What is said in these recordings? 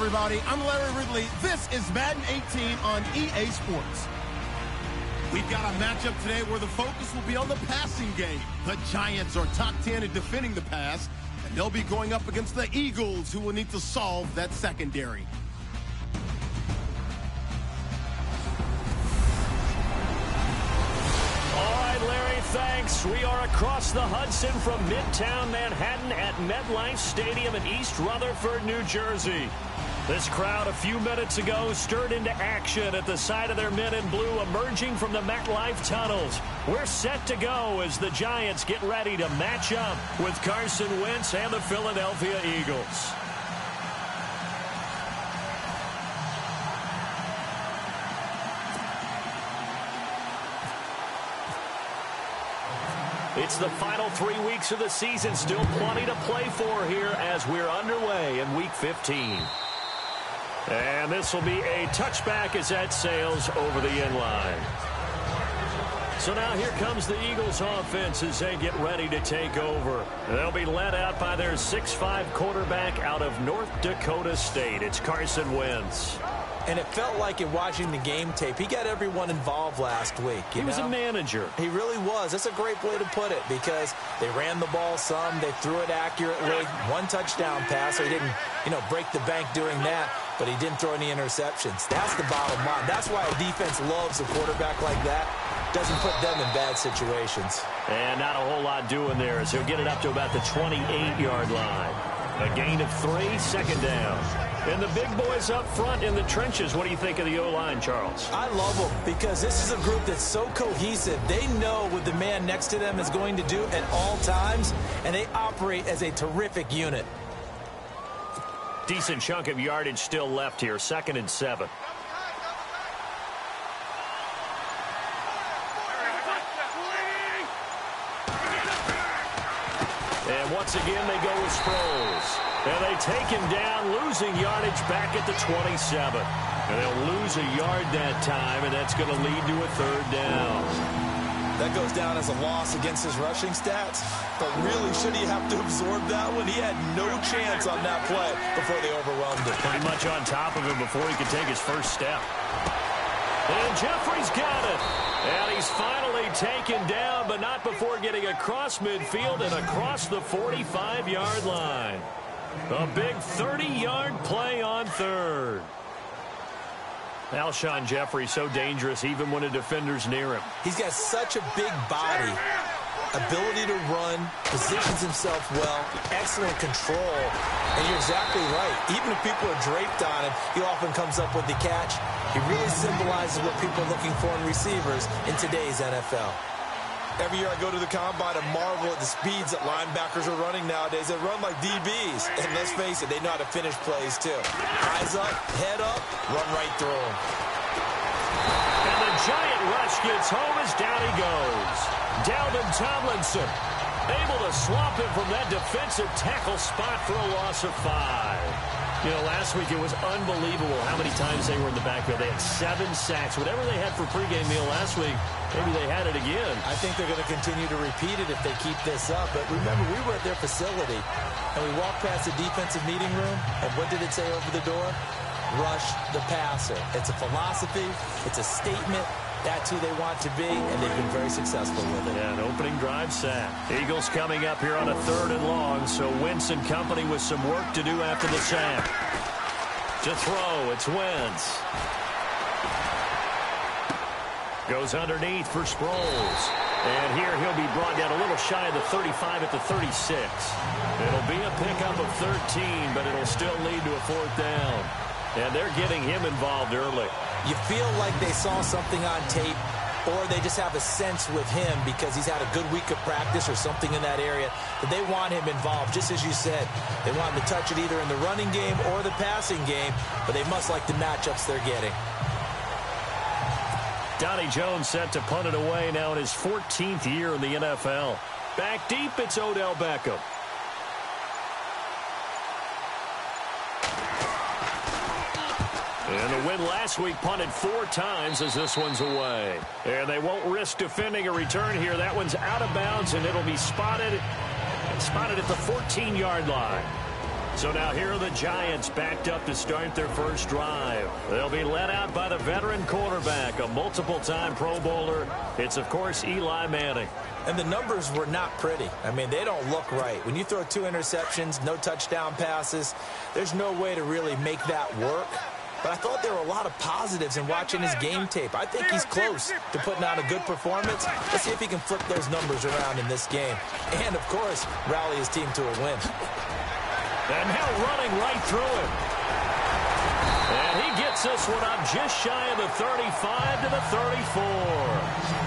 everybody. I'm Larry Ridley. This is Madden 18 on EA Sports. We've got a matchup today where the focus will be on the passing game. The Giants are top 10 in defending the pass, and they'll be going up against the Eagles, who will need to solve that secondary. Larry, thanks. We are across the Hudson from Midtown Manhattan at MetLife Stadium in East Rutherford, New Jersey. This crowd a few minutes ago stirred into action at the side of their men in blue emerging from the MetLife tunnels. We're set to go as the Giants get ready to match up with Carson Wentz and the Philadelphia Eagles. It's the final 3 weeks of the season. Still plenty to play for here as we're underway in Week 15. And this will be a touchback as that sails over the end line. So now here comes the Eagles offense as they get ready to take over. They'll be led out by their 6'5" quarterback out of North Dakota State. It's Carson Wentz. And it felt like in watching the game tape, he got everyone involved last week. He was a manager. He really was. That's a great way to put it because they ran the ball some. They threw it accurately. One touchdown pass. So he didn't, break the bank doing that, but he didn't throw any interceptions. That's the bottom line. That's why a defense loves a quarterback like that. Doesn't put them in bad situations. And not a whole lot doing there as he'll get it up to about the 28-yard line. A gain of 3, second down. And the big boys up front in the trenches. What do you think of the O-line, Charles? I love them because this is a group that's so cohesive. They know what the man next to them is going to do at all times, and they operate as a terrific unit. Decent chunk of yardage still left here, 2nd and 7. And once again, they go with Sproles. And they take him down, losing yardage back at the 27. And they'll lose a yard that time, and that's going to lead to a 3rd down. That goes down as a loss against his rushing stats. But really, should he have to absorb that one? He had no chance on that play before they overwhelmed him. Pretty much on top of him before he could take his first step. And Jeffrey's got it. And he's finally taken down, but not before getting across midfield and across the 45-yard line. A big 30-yard play on 3rd. Alshon Jeffrey so dangerous even when a defender's near him. He's got such a big body, ability to run, positions himself well, excellent control. And you're exactly right. Even if people are draped on him, he often comes up with the catch. He really symbolizes what people are looking for in receivers in today's NFL. Every year I go to the combine and marvel at the speeds that linebackers are running nowadays. They run like DBs. And let's face it, they know how to finish plays too. Eyes up, head up, run right through them. And the giant rush gets home as down he goes. Dalvin Tomlinson able to swamp him from that defensive tackle spot for a loss of 5. Last week it was unbelievable how many times they were in the backfield. They had 7 sacks. Whatever they had for pregame meal last week, maybe they had it again. I think they're going to continue to repeat it if they keep this up. But remember, we were at their facility, and we walked past the defensive meeting room, and what did it say over the door? Rush the passer. It's a philosophy. It's a statement. That's who they want to be, and they've been very successful with it. Yeah, an opening drive sack. Eagles coming up here on a 3rd and long, so Wentz and company with some work to do after the sack. To throw, it's Wentz. Goes underneath for Sproles. And here he'll be brought down a little shy of the 35 at the 36. It'll be a pickup of 13, but it'll still lead to a 4th down. And they're getting him involved early. You feel like they saw something on tape, or they just have a sense with him because he's had a good week of practice or something in that area that they want him involved. Just as you said, they want him to touch it either in the running game or the passing game, but they must like the matchups they're getting. Donnie Jones set to punt it away now in his 14th year in the NFL. Back deep, it's Odell Beckham. And the win last week punted 4 times as this one's away. And they won't risk defending a return here. That one's out of bounds, and it'll be spotted at the 14-yard line. So now here are the Giants backed up to start their first drive. They'll be led out by the veteran quarterback, a multiple-time Pro Bowler. It's, of course, Eli Manning. And the numbers were not pretty. I mean, they don't look right. When you throw 2 interceptions, no touchdown passes, there's no way to really make that work. But I thought there were a lot of positives in watching his game tape. I think he's close to putting out a good performance. Let's see if he can flip those numbers around in this game. And, of course, rally his team to a win. And now running right through him. And he gets this one up just shy of the 35 to the 34.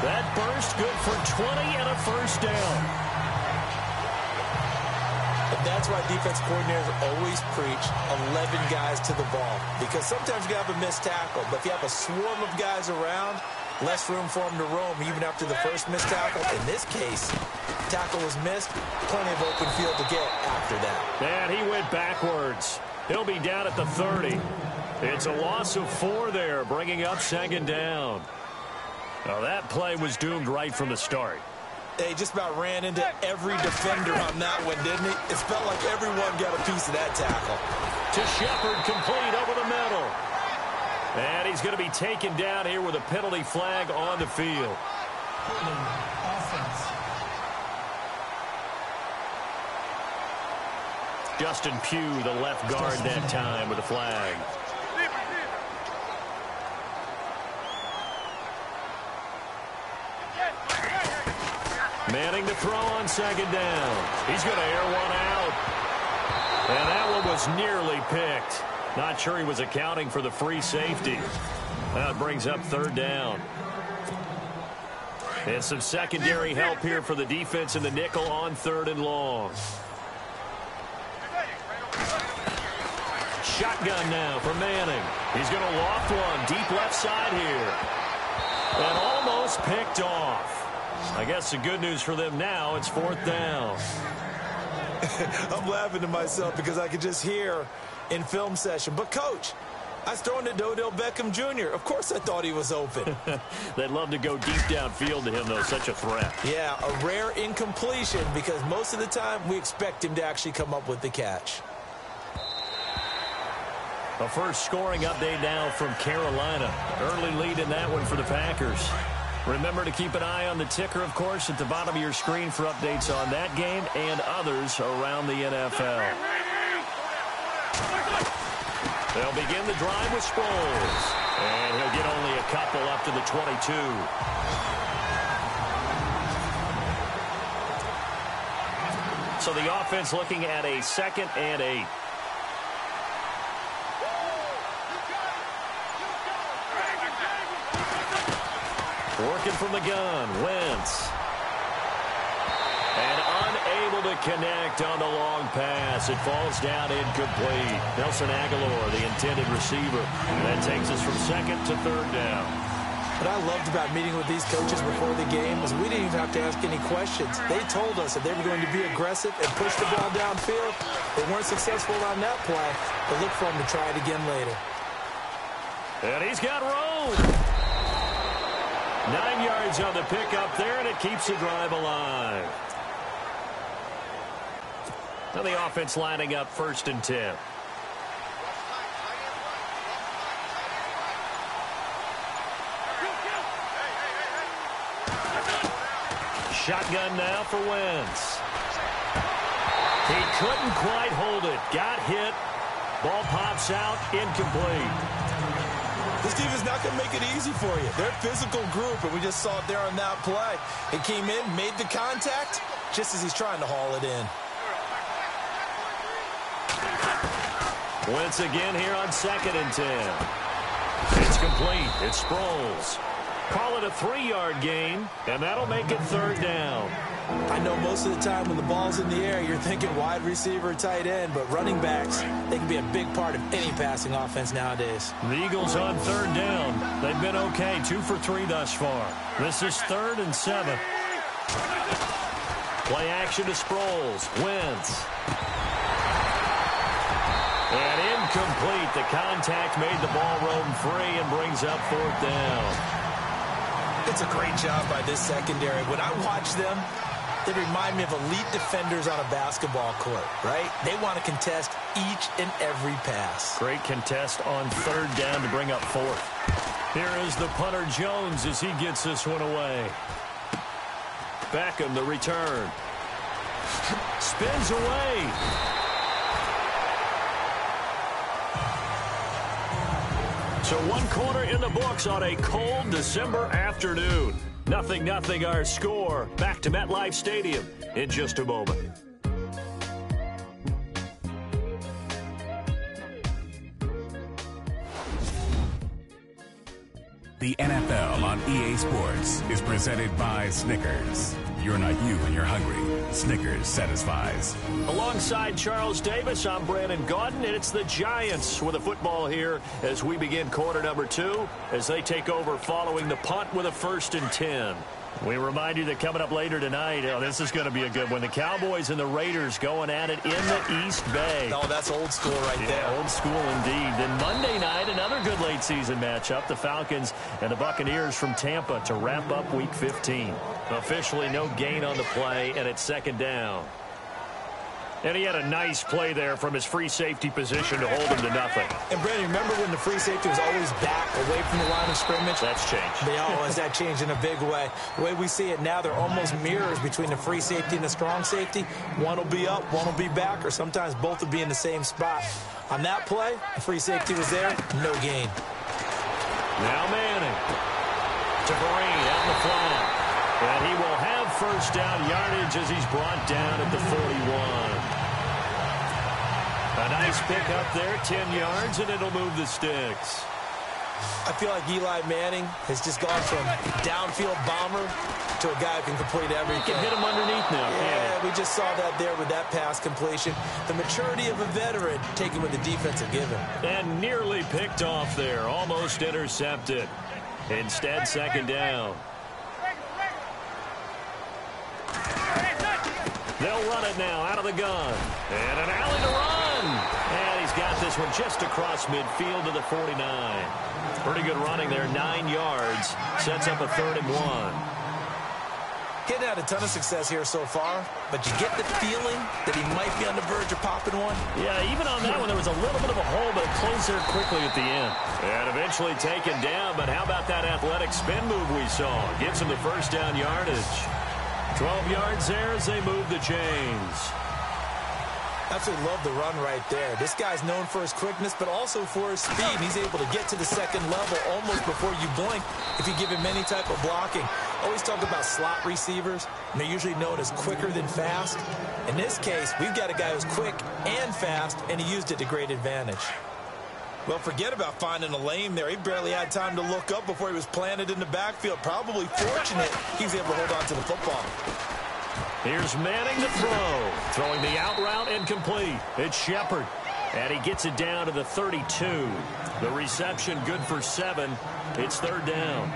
That burst good for 20 and a first down. And that's why defense coordinators always preach 11 guys to the ball. Because sometimes you have a missed tackle, but if you have a swarm of guys around, less room for them to roam even after the first missed tackle. In this case, tackle was missed, plenty of open field to get after that. And he went backwards. He'll be down at the 30. It's a loss of 4 there, bringing up second down. Now that play was doomed right from the start. He just about ran into every defender on that one, didn't he? It felt like everyone got a piece of that tackle. To Shepard, complete over the middle. And he's going to be taken down here with a penalty flag on the field. Justin Pugh, the left guard that time with a flag. Manning to throw on second down. He's going to air one out. And that one was nearly picked. Not sure he was accounting for the free safety. That brings up third down. And some secondary help here for the defense in the nickel on 3rd and long. Shotgun now for Manning. He's going to loft one deep left side here. And almost picked off. I guess the good news for them now, it's 4th down. I'm laughing to myself because I could just hear in film session. But, Coach, I was throwing to Odell Beckham Jr. Of course I thought he was open. They'd love to go deep downfield to him, though. Such a threat. Yeah, a rare incompletion because most of the time we expect him to actually come up with the catch. A first scoring update now from Carolina. Early lead in that one for the Packers. Remember to keep an eye on the ticker, of course, at the bottom of your screen for updates on that game and others around the NFL. They'll begin the drive with Sproles. And he'll get only a couple up to the 22. So the offense looking at a 2nd and 8. Working from the gun, Wentz. And unable to connect on the long pass. It falls down incomplete. Nelson Aguilar, the intended receiver. And that takes us from 2nd to 3rd down. What I loved about meeting with these coaches before the game was we didn't even have to ask any questions. They told us that they were going to be aggressive and push the ball downfield. They weren't successful on that play, but look for them to try it again later. And he's got room. 9 yards on the pickup there, and it keeps the drive alive. Now the offense lining up 1st and 10. Shotgun now for Wentz. He couldn't quite hold it. Got hit. Ball pops out. Incomplete. This defense is not going to make it easy for you. They're a physical group, and we just saw it there on that play. It came in, made the contact, just as he's trying to haul it in. Wentz again here on 2nd and 10. It's complete. It's Sproles. Call it a 3-yard gain, and that'll make it 3rd down. I know most of the time when the ball's in the air, you're thinking wide receiver, tight end, but running backs, they can be a big part of any passing offense nowadays. The Eagles on 3rd down. They've been okay, 2 for 3 thus far. This is 3rd and 7. Play action to Sproles. Wentz. And incomplete. The contact made the ball roam free and brings up 4th down. It's a great job by this secondary. When I watch them, They remind me of elite defenders on a basketball court, right? They want to contest each and every pass. Great contest on third down to bring up fourth. Here is the punter Jones as he gets this one away. Beckham, the return. Spins away. So 1 quarter in the books on a cold December afternoon. 0-0 our score. Back to MetLife Stadium in just a moment. The NFL on EA Sports is presented by Snickers. You're not you when you're hungry. Snickers satisfies. Alongside Charles Davis, I'm Brandon Gaudin, and it's the Giants with a football here as we begin quarter number 2 as they take over following the punt with a 1st and 10. We remind you that coming up later tonight, this is going to be a good one. The Cowboys and the Raiders going at it in the East Bay. Oh, that's old school right there. Old school indeed. Then Monday night, another good late season matchup. The Falcons and the Buccaneers from Tampa to wrap up Week 15. Officially no gain on the play, and it's 2nd down. And he had a nice play there from his free safety position to hold him to nothing. And, Brandon, remember when the free safety was always back away from the line of scrimmage? That's changed. That changed in a big way. The way we see it now, they're almost mirrors between the free safety and the strong safety. One will be up, one will be back, or sometimes both will be in the same spot. On that play, the free safety was there, no gain. Now Manning to Vereen out in the flat. And he will have 1st down yardage as he's brought down at the 41. A nice pick up there, 10 yards, and it'll move the sticks. I feel like Eli Manning has just gone from downfield bomber to a guy who can complete everything. He can hit him underneath now. Yeah, we just saw that there with that pass completion. The maturity of a veteran taken with the defensive given. And nearly picked off there, almost intercepted. Instead, 2nd down. They'll run it now out of the gun. And an alley to run. And he's got this one just across midfield to the 49. Pretty good running there, 9 yards. Sets up a 3rd and 1. Getting had a ton of success here so far, but you get the feeling that he might be on the verge of popping one. Yeah, even on that one, there was a little bit of a hole, but it closed there quickly at the end. And eventually taken down, but how about that athletic spin move we saw? Gives him the 1st down yardage. 12 yards there as they move the chains. Absolutely love the run right there. This guy's known for his quickness, but also for his speed. And he's able to get to the 2nd level almost before you blink if you give him any type of blocking. Always talk about slot receivers, and they're usually known as quicker than fast. In this case, we've got a guy who's quick and fast, and he used it to great advantage. Well, forget about finding a lane there. He barely had time to look up before he was planted in the backfield. Probably fortunate he was able to hold on to the football. Here's Manning to throw. Throwing the out route incomplete. It's Shepard. And he gets it down to the 32. The reception good for 7. It's 3rd down.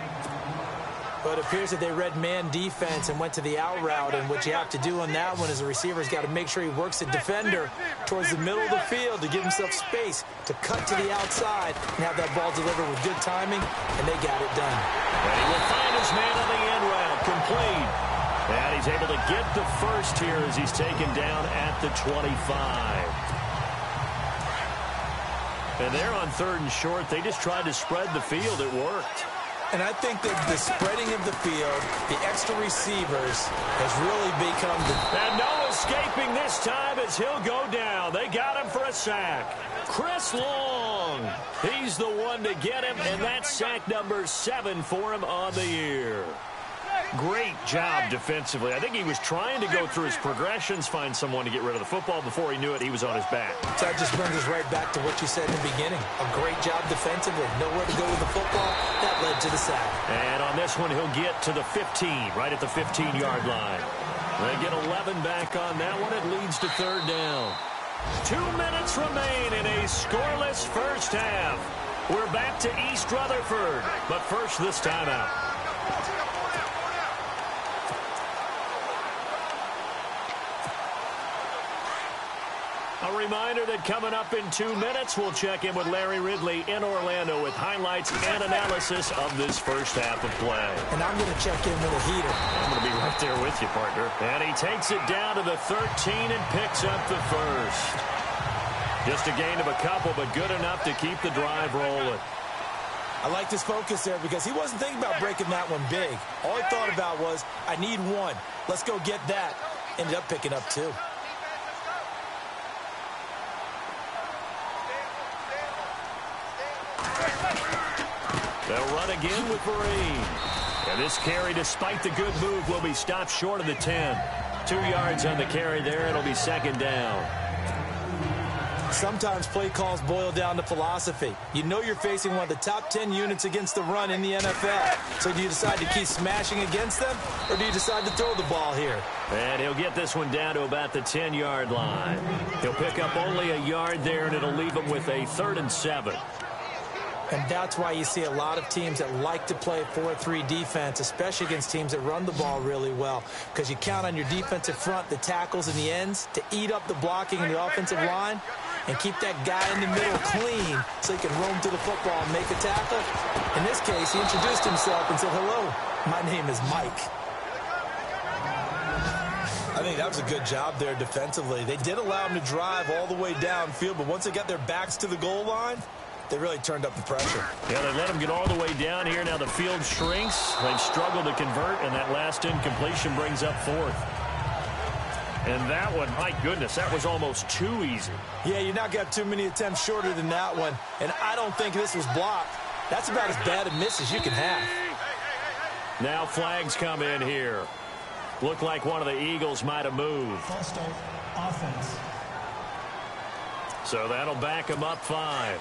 But it appears that they read man defense and went to the out route. And what you have to do on that one is the receiver's got to make sure he works the defender towards the middle of the field to give himself space to cut to the outside and have that ball delivered with good timing, and they got it done. And he will find his man on the end route, complete. And he's able to get the 1st here as he's taken down at the 25. And they're on 3rd and short. They just tried to spread the field. It worked. And I think that the spreading of the field, the extra receivers, has really become the... And no escaping this time as he'll go down. They got him for a sack. Chris Long. He's the one to get him, and that's sack number 7 for him on the year. Great job defensively. I think he was trying to go through his progressions, find someone to get rid of the football. Before he knew it, he was on his back. So that just brings us right back to what you said in the beginning. A great job defensively. Nowhere to go with the football. That led to the sack. And on this one, he'll get to the 15, right at the 15-yard line. They get 11 back on that one. It leads to 3rd down. 2 minutes remain in a scoreless first half. We're back to East Rutherford, but first this timeout. A A reminder that coming up in 2 minutes, we'll check in with Larry Ridley in Orlando with highlights and analysis of this first half of play. And I'm going to check in with a heater. I'm going to be right there with you, partner. And he takes it down to the 13 and picks up the first. Just a gain of a couple, but good enough to keep the drive rolling. I like his focus there because he wasn't thinking about breaking that one big. All he thought about was, I need one. Let's go get that. Ended up picking up 2. They'll run again with Vereen. And this carry, despite the good move, will be stopped short of the 10. 2 yards on the carry there. It'll be second down. Sometimes play calls boil down to philosophy. You know you're facing one of the top 10 units against the run in the NFL. So do you decide to keep smashing against them, or do you decide to throw the ball here? And he'll get this one down to about the 10-yard line. He'll pick up only a yard there, and it'll leave him with a 3rd and 7. And that's why you see a lot of teams that like to play 4-3 defense, especially against teams that run the ball really well, because you count on your defensive front, the tackles and the ends, to eat up the blocking in the offensive line and keep that guy in the middle clean so he can roam to the football and make a tackle. In this case, he introduced himself and said, hello, my name is Mike. I think that was a good job there defensively. They did allow him to drive all the way downfield, but once they got their backs to the goal line, they really turned up the pressure. Yeah, they let him get all the way down here. Now the field shrinks. They've struggled to convert, and that last incompletion brings up 4th. And that one, my goodness, that was almost too easy. Yeah, you not got too many attempts shorter than that one, and I don't think this was blocked. That's about as bad a miss as you can have. Now flags come in here. Looked like one of the Eagles might have moved. False start, offense. So that'll back him up 5.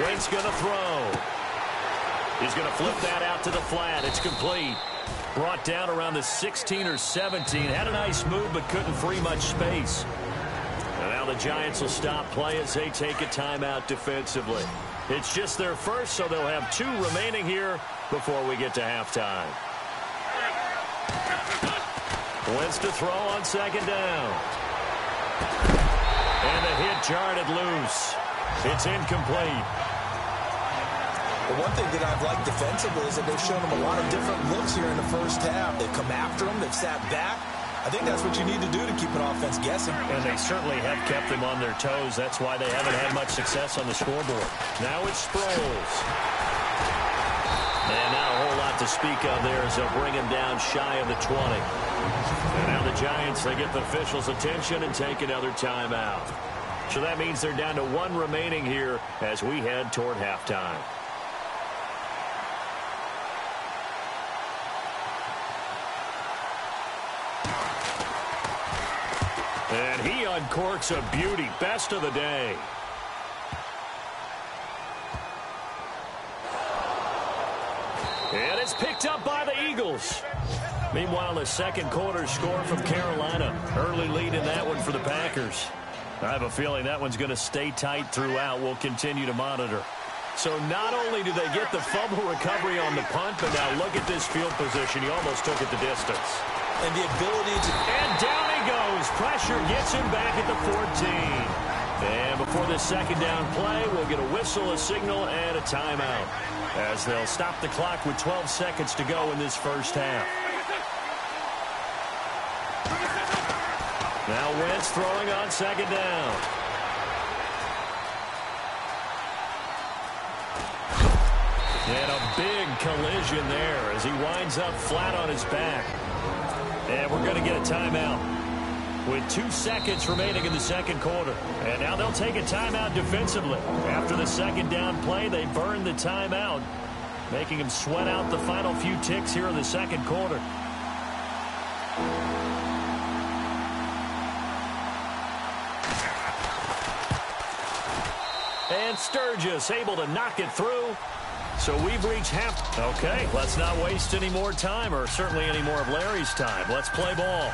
Wait's going to throw. He's going to flip that out to the flat. It's complete. Brought down around the 16 or 17. Had a nice move, but couldn't free much space. And now the Giants will stop play as they take a timeout defensively. It's just their first, so they'll have 2 remaining here before we get to halftime. Wentz to throw on second down. And the hit jarred it loose. It's incomplete. The one thing that I've liked defensively is that they've shown them a lot of different looks here in the first half. They've come after them. They've sat back. I think that's what you need to do to keep an offense guessing. And they certainly have kept them on their toes. That's why they haven't had much success on the scoreboard. Now it's Sproles. And not a whole lot to speak of there as they'll bring him down shy of the 20. And now the Giants, they get the officials' attention and take another timeout. So that means they're down to 1 remaining here as we head toward halftime. And he uncorks a beauty. Best of the day. And it's picked up by the Eagles. Meanwhile, the second quarter score from Carolina. Early lead in that one for the Packers. I have a feeling that one's going to stay tight throughout. We'll continue to monitor. So not only do they get the fumble recovery on the punt, but now look at this field position. He almost took it the distance. And the ability to... And down he goes. Pressure gets him back at the 14. And before this second down play, we'll get a whistle, a signal, and a timeout, as they'll stop the clock with 12 seconds to go in this first half. Now Wentz throwing on second down. And a big collision there as he winds up flat on his back. And we're going to get a timeout with 2 seconds remaining in the second quarter. And now they'll take a timeout defensively. After the second down play, they burn the timeout, making him sweat out the final few ticks here in the second quarter. And Sturgis able to knock it through. So we've reached half. Okay, let's not waste any more time, or certainly any more of Larry's time. Let's play ball.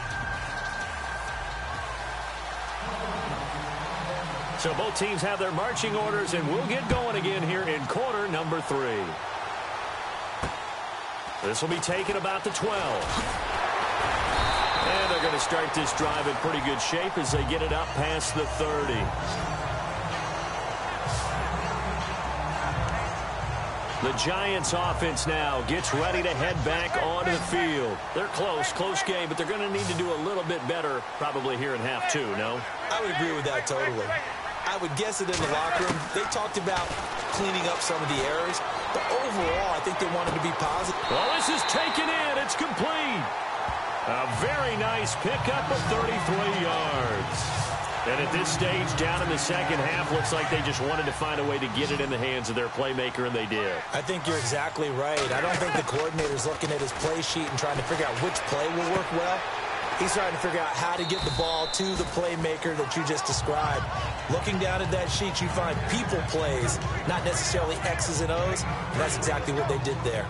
So both teams have their marching orders, and we'll get going again here in quarter number 3. This will be taken about the 12. And they're going to start this drive in pretty good shape as they get it up past the 30. The Giants offense now gets ready to head back onto the field. They're close game, but they're going to need to do a little bit better probably here in half 2, no? I would agree with that totally. I would guess it in the locker room. They talked about cleaning up some of the errors, but overall I think they wanted to be positive. Well, this is taken in. It's complete. A very nice pickup of 33 yards. And at this stage, down in the second half, looks like they just wanted to find a way to get it in the hands of their playmaker, and they did. I think you're exactly right. I don't think the coordinator's looking at his play sheet and trying to figure out which play will work well. He's trying to figure out how to get the ball to the playmaker that you just described. Looking down at that sheet, you find people plays, not necessarily X's and O's, and that's exactly what they did there.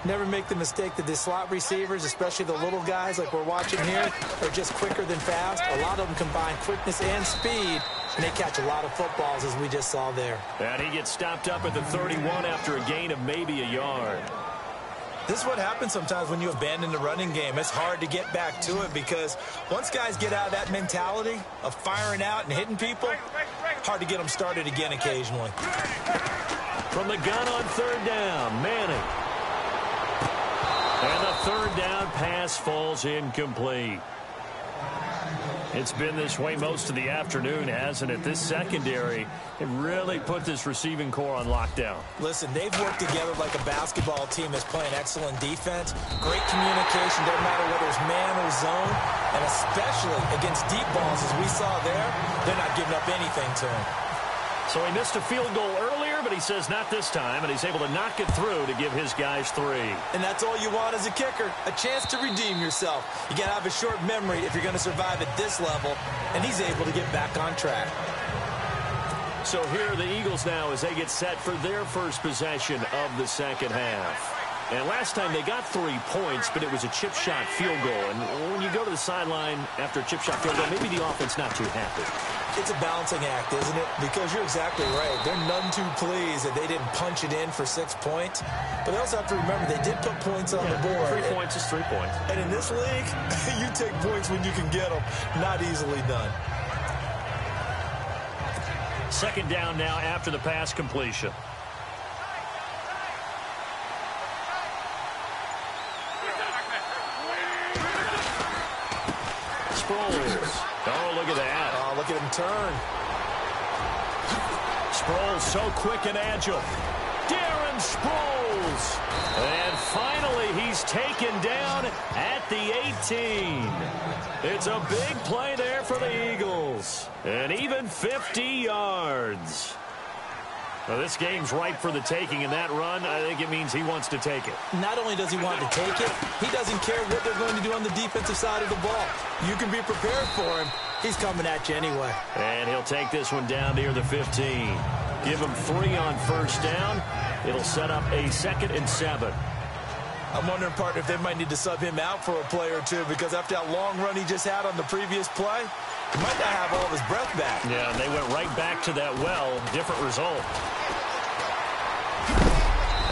Never make the mistake that the slot receivers, especially the little guys like we're watching here, are just quicker than fast. A lot of them combine quickness and speed, and they catch a lot of footballs, as we just saw there. And he gets stopped up at the 31 after a gain of maybe a yard. This is what happens sometimes when you abandon the running game. It's hard to get back to it because once guys get out of that mentality of firing out and hitting people, hard to get them started again occasionally. From the gun on third down, Manning. And the third down pass falls incomplete. It's been this way most of the afternoon, hasn't it? This secondary, it really put this receiving core on lockdown. Listen, they've worked together like a basketball team that's playing excellent defense. Great communication, doesn't matter whether it's man or zone. And especially against deep balls, as we saw there, they're not giving up anything to him. So he missed a field goal earlier, but he says not this time, and he's able to knock it through to give his guys 3. And that's all you want as a kicker, a chance to redeem yourself. You got to have a short memory if you're going to survive at this level, and he's able to get back on track. So here are the Eagles now as they get set for their first possession of the second half. And last time they got 3 points, but it was a chip shot field goal. And when you go to the sideline after a chip shot field goal, maybe the offense not too happy. It's a balancing act, isn't it? Because you're exactly right. They're none too pleased that they didn't punch it in for 6 points. But they also have to remember they did put points on the board. 3 points is 3 points. And in this league, you take points when you can get them. Not easily done. Second down now after the pass completion. Sproles. Oh, look at that. Oh, look at him turn. Sproles so quick and agile. Darren Sproles. And finally, he's taken down at the 18. It's a big play there for the Eagles. And even 50 yards. Well, this game's ripe for the taking, and that run, I think it means he wants to take it. Not only does he want to take it, he doesn't care what they're going to do on the defensive side of the ball. You can be prepared for him. He's coming at you anyway. And he'll take this one down near the 15. Give him 3 on first down. It'll set up a 2nd and 7. I'm wondering, partner, if they might need to sub him out for a play or two, because after that long run he just had on the previous play, he might not have all of his breath back. Yeah, and they went right back to that well. Different result.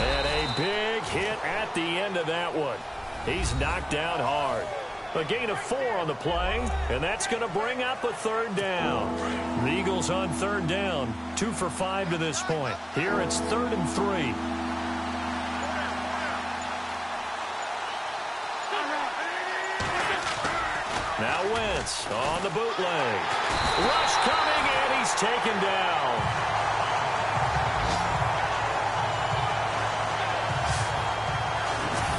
And a big hit at the end of that one. He's knocked down hard. A gain of 4 on the play, and that's going to bring up a 3rd down. The Eagles on 3rd down, 2 for 5 to this point. Here it's 3rd and 3. Now Wentz on the bootleg. Rush coming, and he's taken down.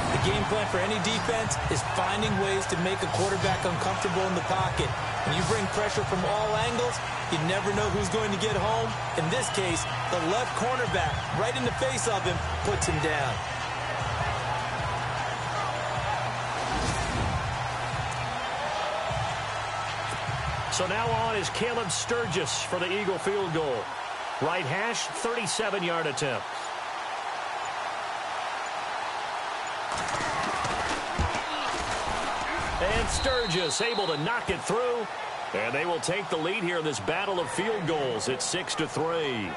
The game plan for any defense is finding ways to make a quarterback uncomfortable in the pocket. When you bring pressure from all angles, you never know who's going to get home. In this case, the left cornerback, right in the face of him, puts him down. So now on is Caleb Sturgis for the Eagle field goal. Right hash, 37-yard attempt. And Sturgis able to knock it through. And they will take the lead here in this battle of field goals. It's 6-3.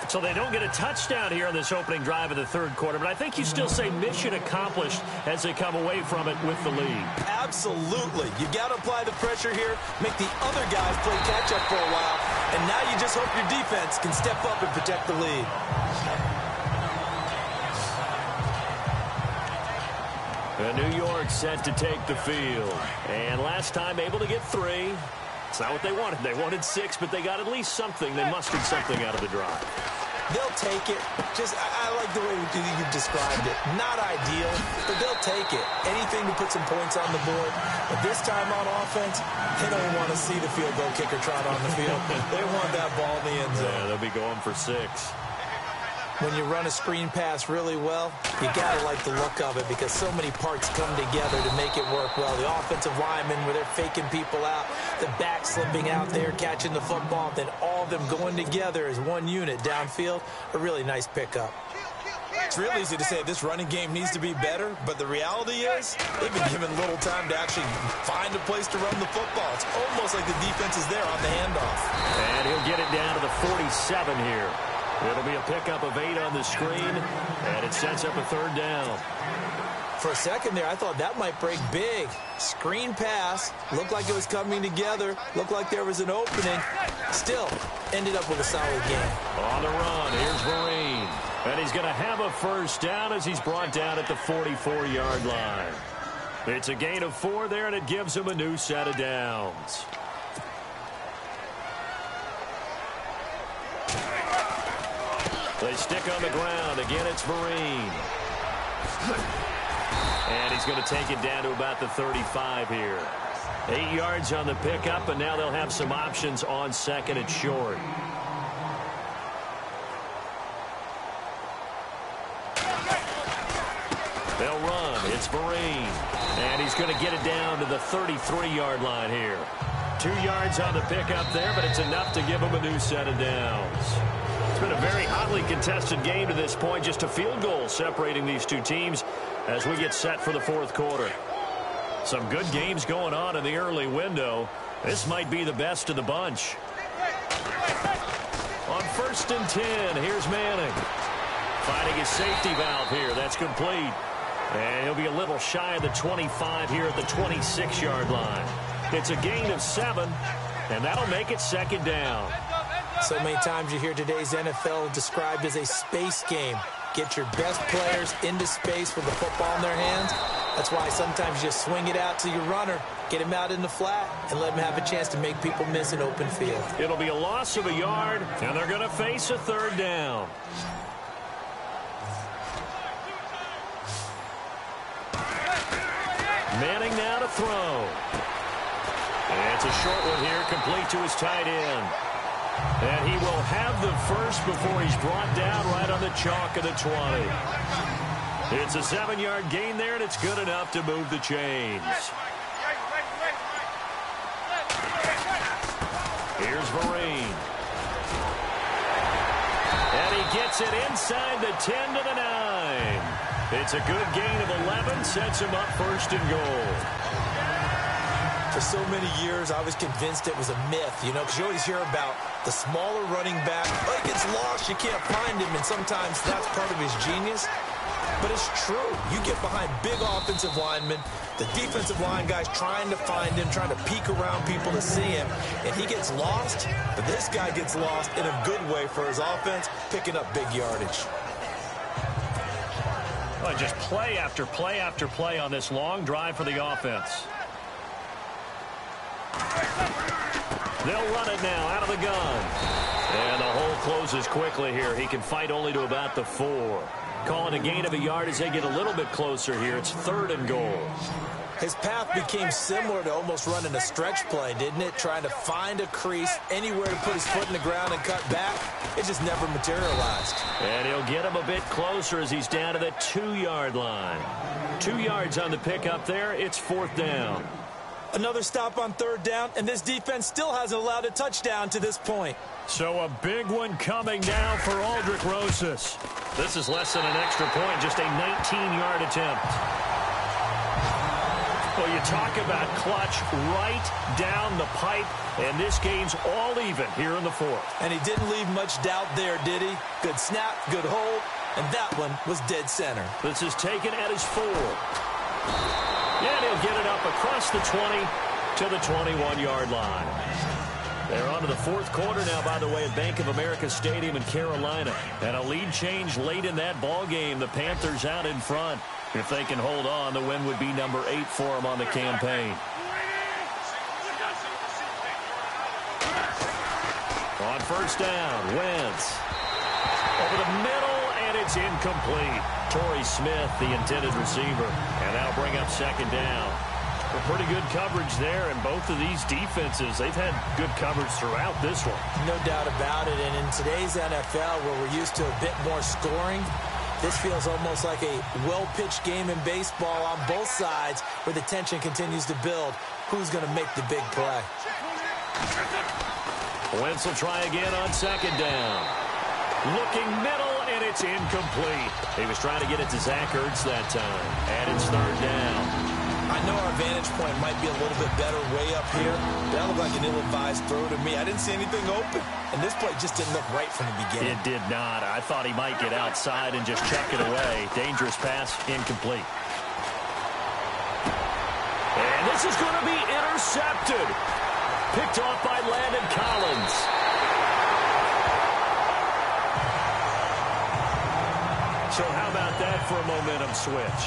So they don't get a touchdown here in this opening drive of the third quarter, but I think you still say mission accomplished as they come away from it with the lead. Absolutely. You got to apply the pressure here, make the other guys play catch-up for a while, and now you just hope your defense can step up and protect the lead. New York set to take the field. And last time able to get 3. It's not what they wanted. They wanted 6, but they got at least something. They mustered something out of the drive. They'll take it. I like the way you described it. Not ideal, but they'll take it. Anything to put some points on the board. But this time on offense, they don't want to see the field goal kicker trot on the field. They want that ball in the end zone. Yeah, they'll be going for 6. When you run a screen pass really well, you got to like the look of it because so many parts come together to make it work well. The offensive linemen, where they're faking people out, the back slipping out there, catching the football, then all of them going together as one unit downfield, a really nice pickup. It's real easy to say this running game needs to be better, but the reality is they've been given little time to actually find a place to run the football. It's almost like the defense is there on the handoff. And he'll get it down to the 47 here. It'll be a pickup of 8 on the screen, and it sets up a third down. For a second there, I thought that might break big. Screen pass, looked like it was coming together, looked like there was an opening. Still, ended up with a solid game. On the run, here's Marine. And he's going to have a first down as he's brought down at the 44-yard line. It's a gain of 4 there, and it gives him a new set of downs. They stick on the ground. Again, it's Marine. And he's going to take it down to about the 35 here. 8 yards on the pickup, and now they'll have some options on second and short. They'll run. It's Marine. And he's going to get it down to the 33-yard line here. 2 yards on the pickup there, but it's enough to give him a new set of downs. It's been a very hotly contested game to this point. Just a field goal separating these two teams as we get set for the fourth quarter. Some good games going on in the early window. This might be the best of the bunch. On 1st and 10, here's Manning. Finding his safety valve here. That's complete. And he'll be a little shy of the 25 here at the 26-yard line. It's a gain of 7, and that'll make it second down. So many times you hear today's NFL described as a space game. Get your best players into space with the football in their hands. That's why sometimes you swing it out to your runner, get him out in the flat, and let him have a chance to make people miss an open field. It'll be a loss of a yard, and they're going to face a third down. Manning now to throw. And it's a short one here, complete to his tight end. And he will have the first before he's brought down right on the chalk of the 20. It's a 7-yard gain there, and it's good enough to move the chains. Here's Marine. And he gets it inside the 10 to the 9. It's a good gain of 11, sets him up 1st and goal. For so many years, I was convinced it was a myth, you know, because you always hear about the smaller running back. Oh, he gets lost, you can't find him, and sometimes that's part of his genius. But it's true. You get behind big offensive linemen, the defensive line guys trying to find him, trying to peek around people to see him, and he gets lost. But this guy gets lost in a good way for his offense, picking up big yardage. Well, just play after play after play on this long drive for the offense. They'll run it now out of the gun. And the hole closes quickly here. He can fight only to about the 4. Calling a gain of a yard as they get a little bit closer here. It's 3rd and goal. His path became similar to almost running a stretch play, didn't it? Trying to find a crease, anywhere to put his foot in the ground and cut back. It just never materialized. And he'll get him a bit closer as he's down to the 2-yard line. 2 yards on the pickup there. It's 4th down. Another stop on 3rd down, and this defense still hasn't allowed a touchdown to this point. So a big one coming now for Aldrich Rosas. This is less than an extra point, just a 19-yard attempt. Well, you talk about clutch right down the pipe, and this game's all even here in the fourth. And he didn't leave much doubt there, did he? Good snap, good hold, and that one was dead center. This is taken at his 4. And he'll get it up across the 20 to the 21-yard line. They're on to the fourth quarter now, by the way, at Bank of America Stadium in Carolina. And a lead change late in that ball game. The Panthers out in front. If they can hold on, the win would be number 8 for them on the campaign. On first down, Wentz. Over the middle, and it's incomplete. Torrey Smith, the intended receiver. And that'll bring up second down. Pretty good coverage there, and both of these defenses, they've had good coverage throughout this one. No doubt about it, and in today's NFL, where we're used to a bit more scoring, this feels almost like a well-pitched game in baseball on both sides, where the tension continues to build. Who's going to make the big play? Wentz will try again on second down. Looking middle, and it's incomplete. He was trying to get it to Zach Ertz that time, and it's third down. I know our vantage point might be a little bit better way up here. That looked like an ill-advised throw to me. I didn't see anything open, and this play just didn't look right from the beginning. It did not. I thought he might get outside and just chuck it away. Dangerous pass, incomplete. And this is going to be intercepted. Picked off by Landon Collins. So how about that for a momentum switch?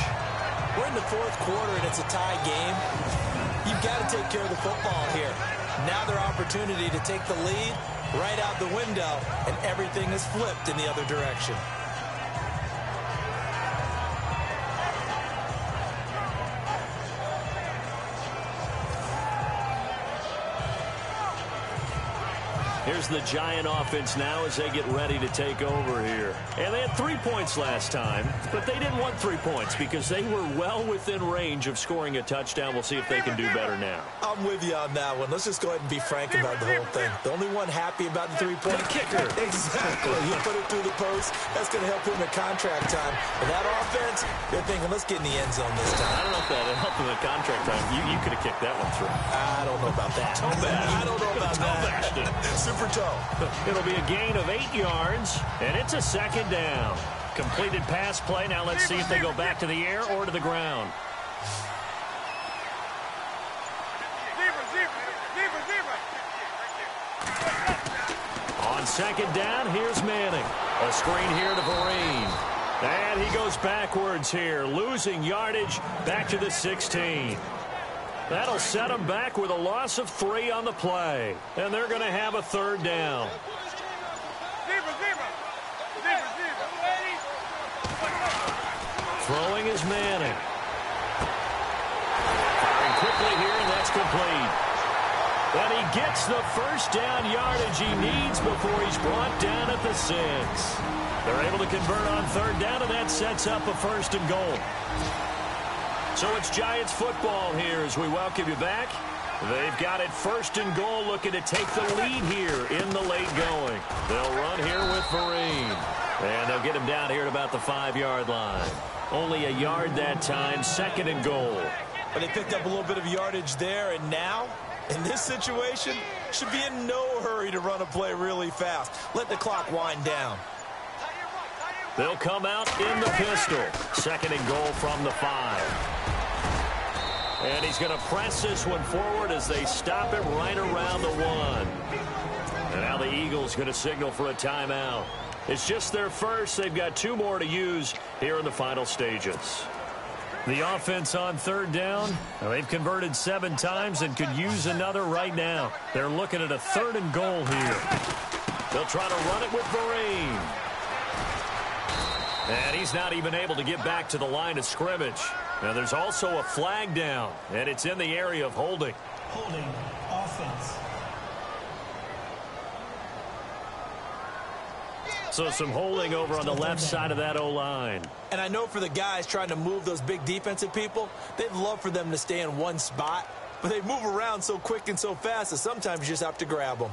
We're in the fourth quarter, and it's a tie game. You've got to take care of the football here. Now their opportunity to take the lead right out the window, and everything is flipped in the other direction. Here's the Giant offense now as they get ready to take over here. And they had 3 points last time, but they didn't want 3 points because they were well within range of scoring a touchdown. We'll see if they can do better now. I'm with you on that one. Let's just go ahead and be frank about the whole thing. The only one happy about the three-point kicker. Exactly. He put it through the post. That's going to help him at contract time. But that offense, they're thinking, let's get in the end zone this time. I don't know if that helped him at contract time. You could have kicked that one through. I don't know about that. I don't know about that. Super toe. It'll be a gain of 8 yards, and it's a second down. Completed pass play. Now let's see if they go back to the air or to the ground. On second down, here's Manning. A screen here to Vereen. And he goes backwards here, losing yardage back to the 16. That'll set them back with a loss of 3 on the play. And they're going to have a third down. Throwing is Manning. Firing quickly here, and that's complete. And he gets the first down yardage he needs before he's brought down at the 6. They're able to convert on third down, and that sets up a first and goal. So it's Giants football here as we welcome you back. They've got it first and goal, looking to take the lead here in the late going. They'll run here with Vereen. And they'll get him down here at about the 5-yard line. Only a yard that time, second and goal. But they picked up a little bit of yardage there, and now, in this situation, should be in no hurry to run a play really fast. Let the clock wind down. They'll come out in the pistol. Second and goal from the 5. And he's going to press this one forward as they stop him right around the 1. And now the Eagles going to signal for a timeout. It's just their first. They've got 2 more to use here in the final stages. The offense on third down, they've converted 7 times and could use another right now. They're looking at a third and goal here. They'll try to run it with Vereen. And he's not even able to get back to the line of scrimmage. Now there's also a flag down, and it's in the area of holding. Holding offense. So some holding over on the left side of that O-line. And I know for the guys trying to move those big defensive people, they'd love for them to stay in one spot. But they move around so quick and so fast that sometimes you just have to grab them.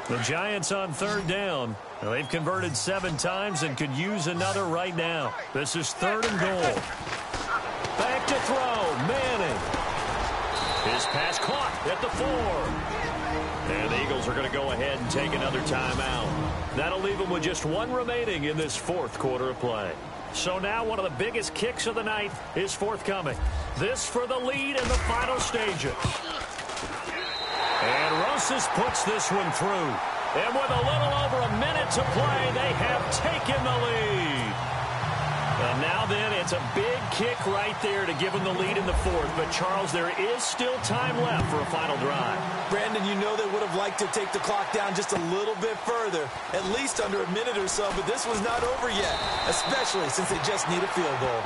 The Giants on third down. Well, they've converted 7 times and could use another right now. This is 3rd and goal. Back to throw. Manning. His pass caught at the 4. And the Eagles are going to go ahead and take another timeout. That'll leave them with just 1 remaining in this 4th quarter of play. So now one of the biggest kicks of the night is forthcoming. This for the lead in the final stages. And Rosas puts this one through. And with a little over a minute to play, they have taken the lead. And now then, it's a big kick right there to give them the lead in the 4th. But, Charles, there is still time left for a final drive. Brandon, you know they would have liked to take the clock down just a little bit further, at least under a minute or so, but this was not over yet, especially since they just need a field goal.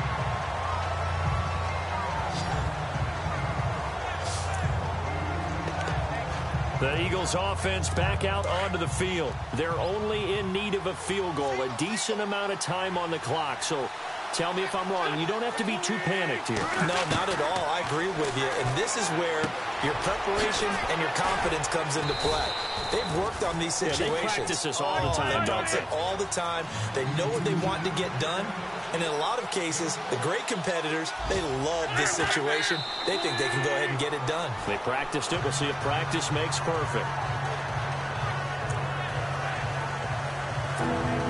The Eagles offense back out onto the field. They're only in need of a field goal, a decent amount of time on the clock. So tell me if I'm wrong. You don't have to be too panicked here. No, not at all. I agree with you. And this is where your preparation and your confidence comes into play. They've worked on these situations. They practice this all the time. They practice it all the time. They know what they want to get done. And in a lot of cases, the great competitors, they love this situation. They think they can go ahead and get it done. They practiced it. We'll see if practice makes perfect.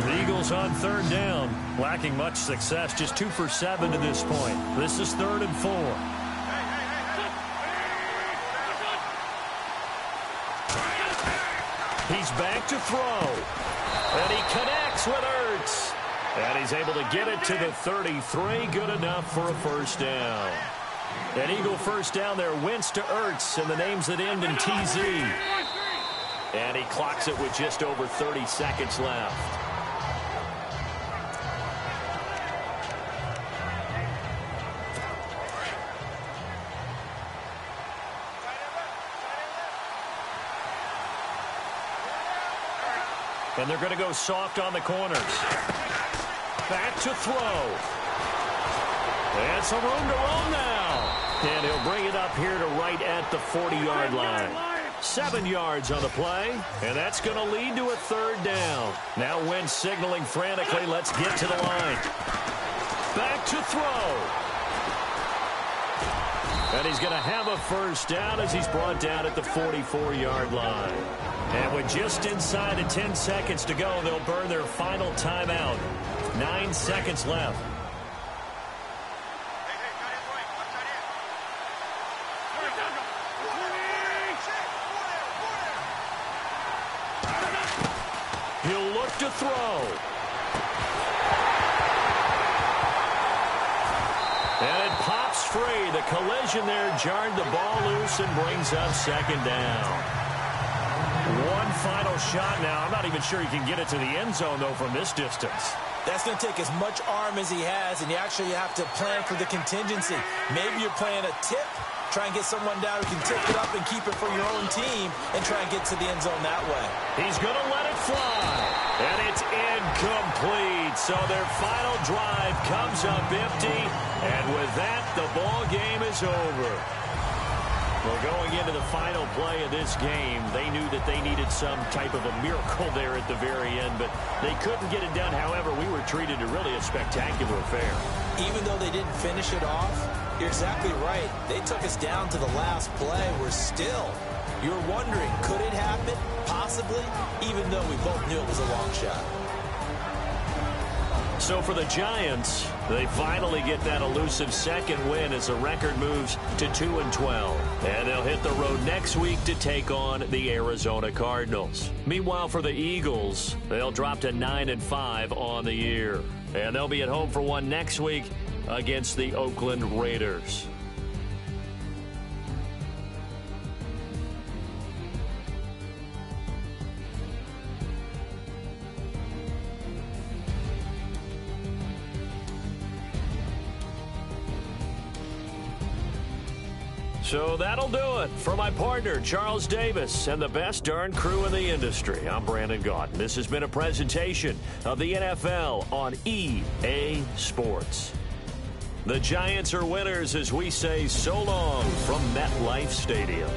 The Eagles on 3rd down, lacking much success, just 2 for 7 to this point. This is 3rd and 4. He's back to throw. And he connects with Ertz. And he's able to get it to the 33. Good enough for a first down. An Eagle first down there. Wentz to Ertz, and the names that end in TZ. And he clocks it with just over 30 seconds left. And they're going to go soft on the corners. Back to throw. And some room to roam now. And he'll bring it up here to right at the 40-yard line. 7 yards on the play. And that's going to lead to a 3rd down. Now Wentz signaling frantically, let's get to the line. Back to throw. And he's going to have a first down as he's brought down at the 44-yard line. And with just inside of 10 seconds to go, they'll burn their final timeout. 9 seconds left. He'll look to throw. And it pops free. The collision there jarred the ball loose and brings up 2nd down. One final shot now. I'm not even sure he can get it to the end zone, though, from this distance. That's going to take as much arm as he has, and you actually have to plan for the contingency. Maybe you're playing a tip, try and get someone down who can tip it up and keep it for your own team and try and get to the end zone that way. He's going to let it fly, and it's incomplete. So their final drive comes up empty, and with that, the ball game is over. Well, going into the final play of this game, they knew that they needed some type of a miracle there at the very end, but they couldn't get it done. However, we were treated to really a spectacular affair. Even though they didn't finish it off, you're exactly right. They took us down to the last play. We're still, you're wondering, could it happen? Possibly, even though we both knew it was a long shot. So for the Giants, they finally get that elusive 2nd win as the record moves to 2-12. And they'll hit the road next week to take on the Arizona Cardinals. Meanwhile, for the Eagles, they'll drop to 9-5 on the year. And they'll be at home for one next week against the Oakland Raiders. So that'll do it for my partner, Charles Davis, and the best darn crew in the industry. I'm Brandon Gaudin. This has been a presentation of the NFL on EA Sports. The Giants are winners as we say so long from MetLife Stadium.